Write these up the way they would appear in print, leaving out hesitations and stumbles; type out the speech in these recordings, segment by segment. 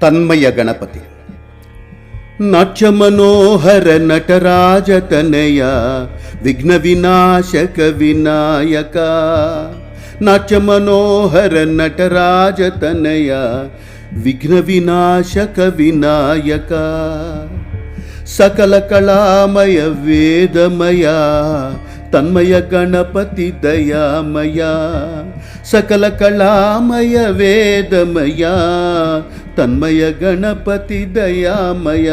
ತನ್ಮಯ ಗಣಪತಿ. ನಾಟ್ಯ ಮನೋಹರ ನಟರಾಜ ತನಯ ವಿಘ್ನ ವಿನಾಶಕ ವಿನಾಯಕ. ನಾಟ್ಯ ಮನೋಹರ ನಟರಾಜ ತನಯ ವಿಘ್ನ ವಿನಾಶಕ ವಿನಾಯಕ. ಸಕಲ ಕಳಾಮಯ ವೇದಮಯ ತನ್ಮಯ ಗಣಪತಿ ದಯಾಮಯ. ಸಕಲ ಕಳಾಮಯ ವೇದಮಯ ತನ್ಮಯ ಗಣಪತಿ ದಯಾಮಯ.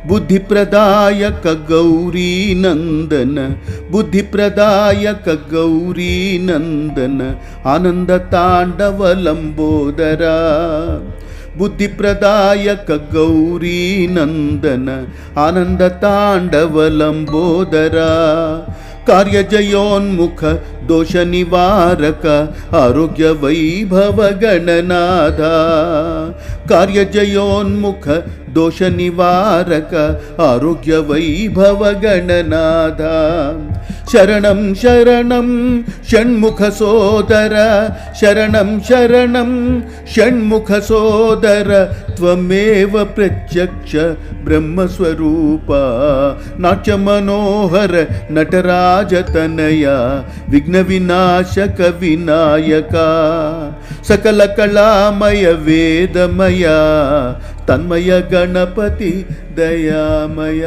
ಬುದ್ಧಿಪ್ರದಾಯಕ ಗೌರಿ ನಂದನ ಬುದ್ಧಿಪ್ರದಾಯಕ ಗೌರಿ ನಂದನ ಆನಂದ ತಾಂಡವ ಲಂಬೋದರ. ಬುದ್ಧಿಪ್ರದಾಯಕ ಗೌರಿ ನಂದನ ಆನಂದ ತಾಂಡವ ಲಂಬೋದರ. ಕಾರ್ಯ ಜಯೋನ್ಮುಖ ದೋಷ ನಿವಾರಕ ಆರೋಗ್ಯ ವೈಭವ ಗಣನಾಥ. ಕಾರ್ಯ ಜಯೋನ್ಮುಖ ದೋಷ ನಿವಾರಕ ಆರೋಗ್ಯ ವೈಭವ ಗಣನಾಥ. ಶರಣಂ ಶರಣಂ ಷಣ್ಮುಖ ಸೋದರ ಶರಣಂ ಶರಣಂ ಷಣ್ಮುಖ ಸೋದರ ತ್ವಮೇವ ಪ್ರತ್ಯಕ್ಷ ಬ್ರಹ್ಮಸ್ವರೂಪ. ನಾಟ್ಯ ಮನೋಹರ ನಟರಾಜ ತನಯ ವಿಘ್ನ ವಿನಾಶಕ ವಿನಾಯಕ. ಸಕಲ ಕಳಾಮಯ ವೇದಮಯ ತನ್ಮಯ ಗಣಪತಿ ದಯಾಮಯ.